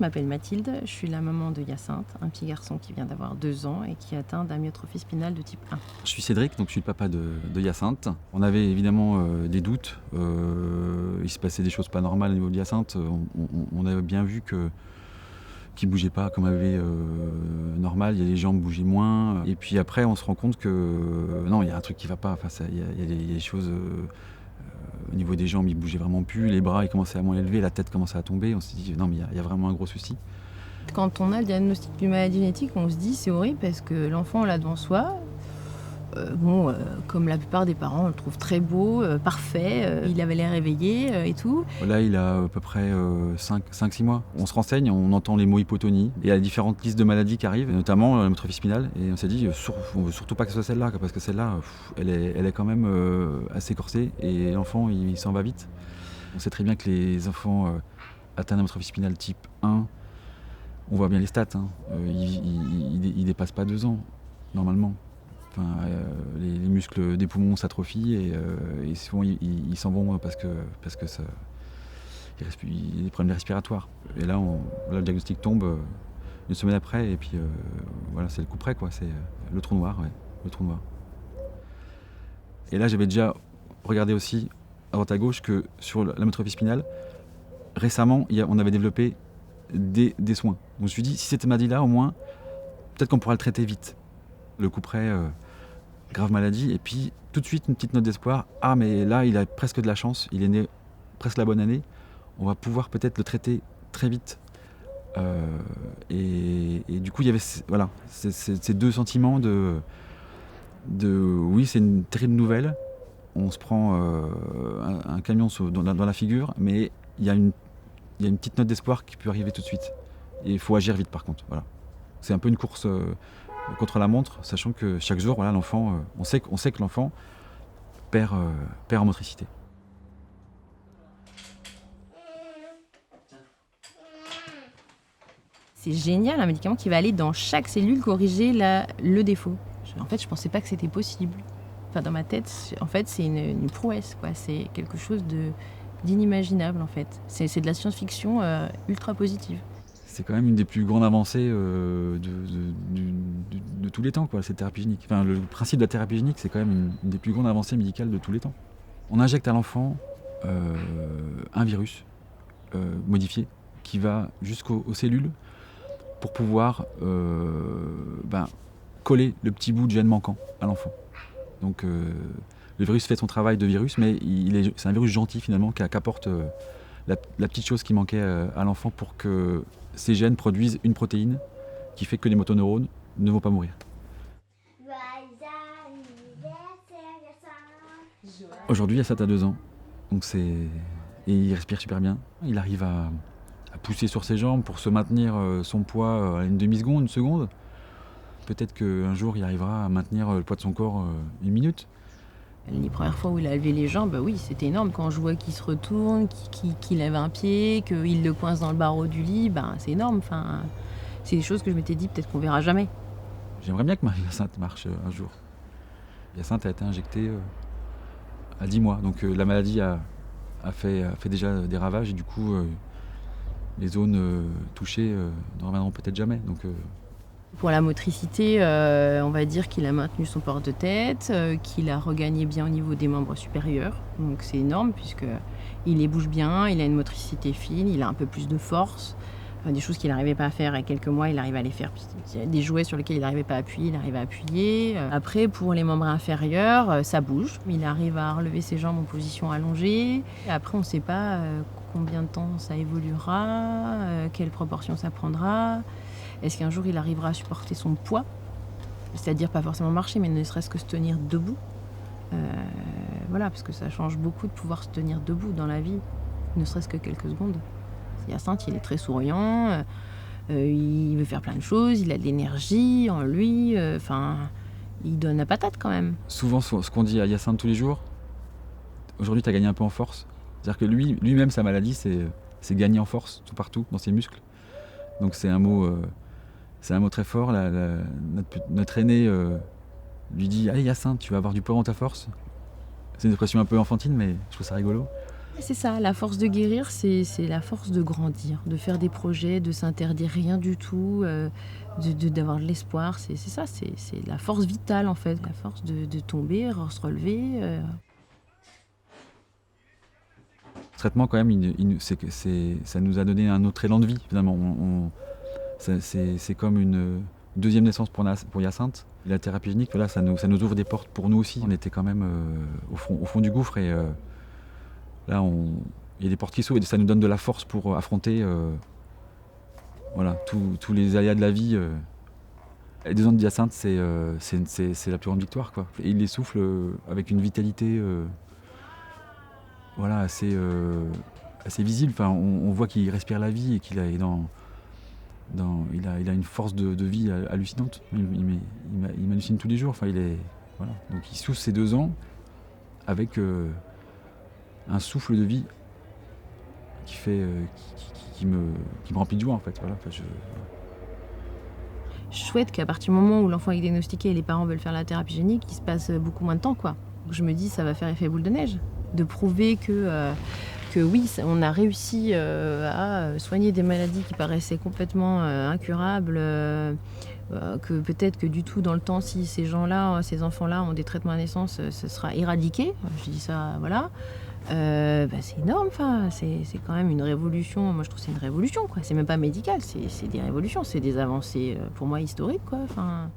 je m'appelle Mathilde, je suis la maman de Hyacinthe, un petit garçon qui vient d'avoir 2 ans et qui est atteint d'amyotrophie spinale de type 1. Je suis Cédric, donc je suis le papa de Hyacinthe. On avait évidemment des doutes. Il se passait des choses pas normales au niveau de Hyacinthe. On avait bien vu qu'il ne bougeait pas comme avait normal. Il y a les jambes bougeaient moins. Et puis après, on se rend compte que non, il y a un truc qui ne va pas. Enfin, il y a des choses. Au niveau des jambes, il bougeait vraiment plus. Les bras, ils commençaient à moins élever. La tête commençait à tomber. On s'est dit non, mais il y a vraiment un gros souci. Quand on a le diagnostic d'une maladie génétique, on se dit c'est horrible parce que l'enfant on l'a devant soi. Comme la plupart des parents, on le trouve très beau, parfait, il avait l'air éveillé et tout. Là, il a à peu près 5-6 mois. On se renseigne, on entend les mots hypotonie. Et il y a différentes listes de maladies qui arrivent, notamment l'amyotrophie spinale. Et on s'est dit, on veut surtout pas que ce soit celle-là, parce que celle-là, elle est quand même assez corsée. Et l'enfant, il s'en va vite. On sait très bien que les enfants atteints d'amyotrophie spinale type 1, on voit bien les stats, hein, ils dépassent pas 2 ans, normalement. Enfin, les muscles des poumons s'atrophient et souvent ils s'en vont parce que ça, il y a des problèmes respiratoires. Et là, le diagnostic tombe une semaine après et puis voilà, c'est le coup près, quoi. C'est le trou noir, ouais, le trou noir. Et là, j'avais déjà regardé aussi à droite à gauche que sur l'amyotrophie spinale, récemment, on avait développé des soins. Donc je me suis dit, si cette maladie-là, au moins, peut-être qu'on pourra le traiter vite. Le coup près, grave maladie, et puis tout de suite une petite note d'espoir. Ah, mais là, il a presque de la chance, il est né presque la bonne année, on va pouvoir peut-être le traiter très vite. Et du coup, il y avait ces deux sentiments de oui, c'est une terrible nouvelle, on se prend un camion dans la figure, mais il y a une petite note d'espoir qui peut arriver tout de suite. Et il faut agir vite, par contre. Voilà. C'est un peu une course contre la montre, sachant que chaque jour, voilà, l'enfant, on sait que l'enfant perd en motricité. C'est génial, un médicament qui va aller dans chaque cellule corriger le défaut. En fait, je pensais pas que c'était possible. Enfin, dans ma tête, en fait, c'est une prouesse, quoi. C'est quelque chose d'inimaginable, en fait. C'est de la science-fiction ultra positive. C'est quand même une des plus grandes avancées de tous les temps, quoi, cette thérapie génique. Enfin, le principe de la thérapie génique, c'est quand même une des plus grandes avancées médicales de tous les temps. On injecte à l'enfant un virus modifié qui va jusqu'aux cellules pour pouvoir coller le petit bout de gène manquant à l'enfant. Donc le virus fait son travail de virus, mais c'est un virus gentil finalement qui apporte la petite chose qui manquait à l'enfant pour que ces gènes produisent une protéine qui fait que les motoneurones ne vont pas mourir. Aujourd'hui, Hyacinthe a 2 ans, donc et il respire super bien. Il arrive à pousser sur ses jambes pour se maintenir son poids à une demi-seconde, une seconde. Peut-être qu'un jour, il arrivera à maintenir le poids de son corps 1 minute. Les premières fois où il a levé les jambes, oui, c'était énorme. Quand je vois qu'il se retourne, qu'il lève un pied, qu'il le coince dans le barreau du lit, c'est énorme. Enfin, c'est des choses que je m'étais dit peut-être qu'on verra jamais. J'aimerais bien que Hyacinthe marche un jour. Hyacinthe a été injectée à 10 mois, donc la maladie a fait déjà des ravages et du coup, les zones touchées ne reviendront peut-être jamais. Donc, pour la motricité, on va dire qu'il a maintenu son port de tête, qu'il a regagné bien au niveau des membres supérieurs. Donc c'est énorme puisqu'il les bouge bien, il a une motricité fine, il a un peu plus de force. Des choses qu'il n'arrivait pas à faire il y a quelques mois, il arrive à les faire. Il y a des jouets sur lesquels il n'arrivait pas à appuyer, il arrive à appuyer. Après, pour les membres inférieurs, ça bouge. Il arrive à relever ses jambes en position allongée. Et après, on ne sait pas combien de temps ça évoluera, quelle proportion ça prendra. Est-ce qu'un jour il arrivera à supporter son poids ? C'est-à-dire pas forcément marcher, mais ne serait-ce que se tenir debout. Voilà, parce que ça change beaucoup de pouvoir se tenir debout dans la vie, ne serait-ce que quelques secondes. Hyacinthe, il est très souriant, il veut faire plein de choses, il a de l'énergie en lui, il donne la patate quand même. Souvent, ce qu'on dit à Hyacinthe tous les jours, aujourd'hui tu as gagné un peu en force. C'est-à-dire que lui-même, sa maladie, c'est gagner en force, tout partout, dans ses muscles. Donc c'est un mot très fort. Notre aîné lui dit « Allez Hyacinthe, tu vas avoir du poids dans ta force ». C'est une expression un peu enfantine, mais je trouve ça rigolo. C'est ça, la force de guérir, c'est la force de grandir, de faire des projets, de s'interdire rien du tout, d'avoir de l'espoir. C'est ça, c'est la force vitale en fait, la force de tomber, se relever. Le traitement, quand même, ça nous a donné un autre élan de vie, finalement. C'est comme une deuxième naissance pour Hyacinthe. La thérapie génique, voilà, ça nous ouvre des portes pour nous aussi. On était quand même au fond du gouffre et là, il y a des portes qui s'ouvrent et ça nous donne de la force pour affronter voilà, tous les aléas de la vie. Les 2 ans de Hyacinthe, c'est la plus grande victoire, quoi. Et il les souffle avec une vitalité voilà, assez visible. Enfin, on voit qu'il respire la vie et qu'il a, il a une force de vie hallucinante. Il m'hallucine tous les jours. Enfin, voilà. Donc il souffle ces 2 ans avec un souffle de vie qui me remplit de joie, en fait. Voilà. Enfin, Je souhaite qu'à partir du moment où l'enfant est diagnostiqué et les parents veulent faire la thérapie génique, il se passe beaucoup moins de temps, quoi. Donc je me dis, ça va faire effet boule de neige, de prouver que oui, on a réussi à soigner des maladies qui paraissaient complètement incurables, que peut-être que du tout dans le temps, si ces gens-là, ces enfants-là ont des traitements à naissance, ce sera éradiqué. Je dis ça, voilà. C'est énorme, enfin, c'est quand même une révolution. Moi, je trouve que c'est une révolution, quoi. C'est même pas médical, c'est des révolutions, c'est des avancées pour moi historiques, quoi. Enfin.